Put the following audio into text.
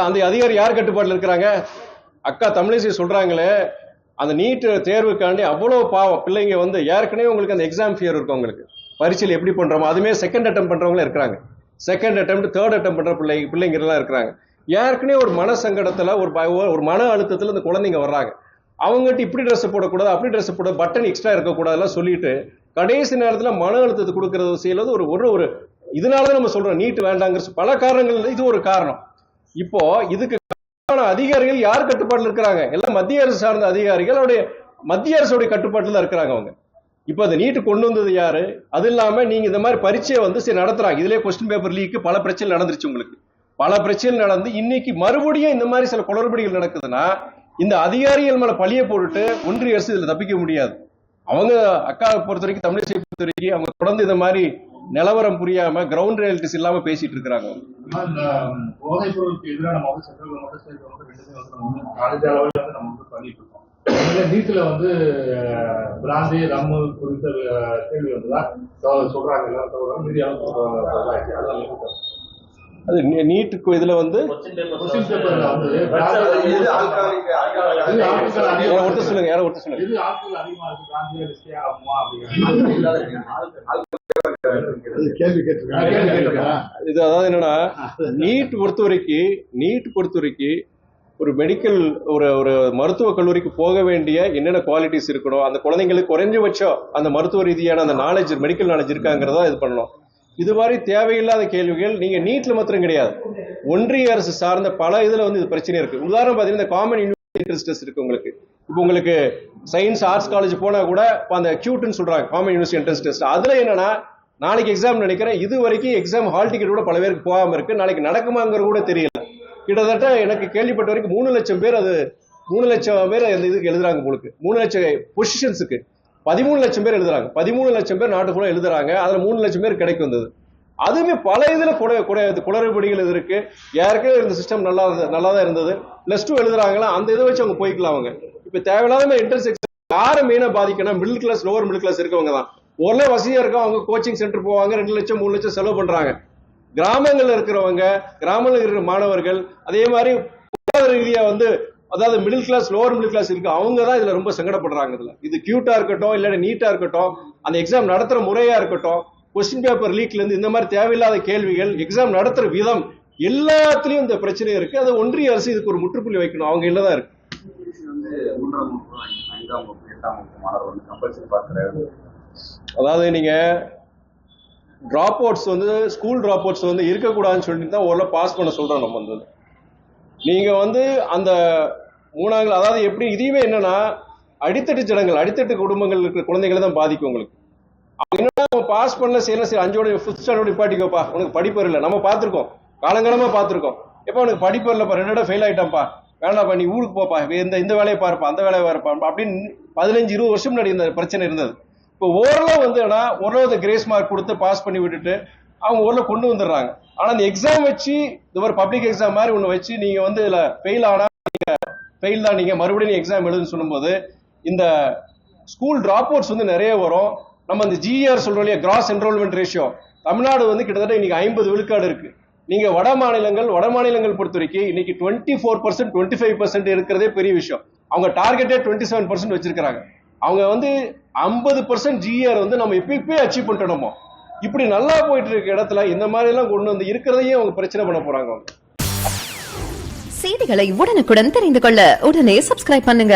அந்த அதிகாரி யார் கட்டுப்பாட்டில் இருக்கிறாங்க? அக்கா தமிழிசை சொல்றாங்களே, அந்த நீட் தேர்வுக்காண்டி அவ்வளவு பாவம் பிள்ளைங்க வந்து ஏற்கனவே உங்களுக்கு அந்த எக்ஸாம் ஃபியர் இருக்கும், உங்களுக்கு பரீட்சையில் எப்படி பண்றோமோ அதுமே செகண்ட் அட்டம் பண்றவங்களும் இருக்கிறாங்க, செகண்ட் அட்டம் தேர்ட் அட்டம் பண்ற பிள்ளைங்க எல்லாம் இருக்கிறாங்க. ஏற்கனவே ஒரு மன சங்கடத்துல ஒரு மன அழுத்தத்துல இந்த குழந்தைங்க வர்றாங்க. அவங்ககிட்ட இப்படி ட்ரெஸ் போடக்கூடாது, அப்படி ட்ரெஸ் போட, பட்டன் எக்ஸ்ட்ரா இருக்கக்கூடாதுலாம் சொல்லிட்டு கடைசி நேரத்துல மன அழுத்தத்தை கொடுக்கறது செய்யறது ஒரு இதனாலதான் நம்ம சொல்றோம் நீட் வேண்டாங்கிற பல காரணங்கள் இது ஒரு காரணம். இப்போ இதுக்கு அதிகாரிகள் யார் கட்டுப்பாட்டில் இருக்கிறாங்க? எல்லாம் மத்திய அரசு சார்ந்த அதிகாரிகள் மத்திய அரசுடைய கட்டுப்பாட்டில் இருக்கிறாங்க அவங்க. இப்ப அந்த நீட்டு கொண்டு வந்தது யாரு? அது இல்லாம நீங்க இந்த மாதிரி பரீட்சையை வந்து சரி நடத்துறாங்க, இதுலயே கொஸ்டின் பேப்பர் லீக் பல பிரச்சனை நடந்துருச்சு, உங்களுக்கு பல பிரச்சனை நடந்து இன்னைக்கு மறுபடியும் இந்த மாதிரி சில குளறுபடிகள் நடக்குதுன்னா இந்த அதிகாரிகள் மேல பழிய போட்டுட்டு ஒன்றிய அரசு இதுல தப்பிக்க முடியாது. அவங்க அக்காவை பொறுத்த வரைக்கும், தமிழிசை பொறுத்த வரைக்கும் அவங்க தொடர்ந்து இந்த மாதிரி நிலவரம் புரியாம கிரவுண்ட் ரியாலிட்டிஸ் இல்லாம பேசிட்டு இருக்கிறாங்க. போதைப் பொருளுக்கு எதிராக நம்ம சென்ட்ரல் பண்ணிட்டு இருக்கோம். நீட்ல வந்து பிராந்தி ரம்மு குறித்த கேள்வி வந்துதான் சொல்றாங்க, அது நீட்டுக்கு இதுல வந்து சொல்லுங்க, யாரும் ஒருத்தர் சொல்லுங்க. இது அதாவது என்னன்னா நீட் பொறுத்த வரைக்கும் ஒரு மெடிக்கல் ஒரு மருத்துவ கல்லூரிக்கு போக வேண்டிய என்னென்ன குவாலிட்டிஸ் இருக்கணும், அந்த குழந்தைங்களுக்கு குறைஞ்சபட்சம் அந்த மருத்துவ ரீதியான அந்த நாலேஜ், மெடிக்கல் நாலேஜ் இருக்காங்கிறதா இது பண்ணணும். இது மாதிரி தேவையில்லாத கேள்விகள் நீங்க நீட்ல மாத்திரம் கிடையாது, ஒன்றிய அரசு சார்ந்த பல இதுல வந்து இது பிரச்சனை இருக்கு. உதாரணம் பாத்தீங்கன்னா இந்த காமன் யூனிவர்சிட்டி இன்ட்ரெஸ்ட் டெஸ்ட் இருக்கு உங்களுக்கு. இப்போ உங்களுக்கு சயின்ஸ் ஆர்ட்ஸ் காலேஜ் போனா கூட அந்த கியூட்னு சொல்றாங்க, காமன் யூனிவர்சிட்டி என்ட்ரன்ஸ் டெஸ்ட். அதுல என்னன்னா நாளைக்கு எக்ஸாம் நினைக்கிறேன், இது வரைக்கும் எக்ஸாம் ஹால் டிக்கெட் கூட பல பேருக்கு போகாம இருக்கு, நாளைக்கு நடக்குமாங்கிற கூட தெரியல. கிட்டத்தட்ட எனக்கு கேள்விப்பட்ட வரைக்கும் 3 லட்சம் பேர் அந்த இதுக்கு எழுதுறாங்க உங்களுக்கு. 3 லட்சம் பொசிஷன்ஸுக்கு 13 லட்சம் பேர் எழுதுறாங்க, 13 லட்சம் பேர் நாட்டுக்குள்ள எழுதுறாங்க. அதுல 3 லட்சம் பேர் கிடைக்கு வந்தது. அதுவுமே பல இதுல குளறுபடிகள் இருக்கு. யாருக்கே இந்த சிஸ்டம் நல்லா தான் இருந்தது. +2 எழுதுறாங்களா, அந்த இதை வச்சு அவங்க போய்க்கலாம். அவங்க இப்ப தேவையில்லாத என்ட்ரன்ஸ் எக்ஸாம் யாரை மெயினா பாதிக்கணும்? Middle class, lower middle class இருக்கவங்க தான். ஓரளவு வசதியா இருக்கும், அவங்க கோச்சிங் சென்டர் போவாங்க, 2 லட்சம் 3 லட்சம் செலவு பண்றாங்க. கிராமங்கள்ல இருக்கிறவங்க, கிராமங்கள்ல இருக்கிற மாணவர்கள், அதே மாதிரி பொருளாதார ரீதியா வந்து அதாவது middle class, lower middle class இருக்கு, அவங்க தான் இதுல ரொம்ப சங்கடப்படுறாங்க. இதுல இது கியூட்டா இருக்கட்டும், இல்ல நீட்டா இருக்கட்டும், அந்த எக்ஸாம் நடத்துற முறையா இருக்கட்டும், கொஸ்டின் பேப்பர் லீக்ல இருந்து இந்த மாதிரி தேவையில்லாத கேள்விகள், எக்ஸாம் நடத்துற விதம், எல்லாத்துலயும் இந்த பிரச்சனை இருக்கு. அது ஒன்றிய அரசு இதுக்கு ஒரு முற்றுப்புள்ளி வைக்கணும், அவங்க இல்லதான் இருக்கு. அதாவது நீங்க டிராப் அவுட்ஸ் வந்து ஸ்கூல் டிராப் அவுட்ஸ் வந்து இருக்கக்கூடாதுன்னு சொல்லிட்டு தான் ஓரளவு பாஸ் பண்ண சொல்றோம். நம்ம வந்து நீங்க வந்து அந்த 3ஆம், அதாவது எப்படி இதையுமே என்னன்னா அடித்தட்டு குடும்பங்கள் இருக்கிற குழந்தைகளை தான் பாதிக்கும் உங்களுக்கு. அவங்க பாஸ் பண்ணல செய்யலாம், சரி 5ஓட 5th ஸ்டாண்டர்ட் நிப்பாட்டிக்கோப்பா, உனக்கு படிப்பு வரல. நம்ம பார்த்துருக்கோம், காலங்காலமா பார்த்துருக்கோம். எப்ப உனக்கு படிப்பு வரலப்பா, 2 ஃபெயில் ஆயிட்டான்ப்பா, வேணாப்பா நீ ஊருக்கு போப்பா, இந்த வேலையை பாருப்பா, அந்த வேலையை பாருப்பா அப்படின்னு 15-20 வருஷம் முன்னாடி இந்த பிரச்சனை இருந்தது. இப்போ ஓரளவு வந்து ஓரளவு கிரேஸ் மார்க் கொடுத்து பாஸ் பண்ணி விட்டுட்டு அவங்க ஓரளவு கொண்டு வந்துடுறாங்க. ஆனா இந்த எக்ஸாம் வச்சு இந்த ஒரு பப்ளிக் எக்ஸாம் மாதிரி ஒண்ணு வச்சு நீங்க வந்து இதுல ஃபெயில் ஆனா ஃபெயில் தான், நீங்க மறுபடியும் எக்ஸாம் எழுதுன்னு சொல்லும்போது இந்த ஸ்கூல் டிராப் அவுட்ஸ் வந்து நிறைய வரும். நம்ம இந்த GER சொல்றோம் இல்லையா, கிராஸ் என்ரோல்மெண்ட் ரேஷியோ, தமிழ்நாடு வந்து கிட்டத்தட்ட இன்னைக்கு 50 விழுக்காடு இருக்கு. நீங்க வட மாநிலங்கள் பொறுத்த வரைக்கும் இன்னைக்கு 24%, 25% இருக்கிறதே பெரிய விஷயம். அவங்க டார்கெட்டே 27% வச்சிருக்காங்க. அவங்க வந்து 50% GER வந்து நம்ம எப்பயே அச்சீவ் பண்ணிட்டோமோ. இப்படி நல்லா போயிட்டு இருக்க இடத்துல இந்த மாதிரி எல்லாம் கொண்டு வந்து இருக்கிறதையும் அவங்க பிரச்சனை பண்ண போறாங்க. செய்திகளை உடனுக்குடன் தெரிந்து கொள்ள உடனே சப்ஸ்கிரைப் பண்ணுங்க.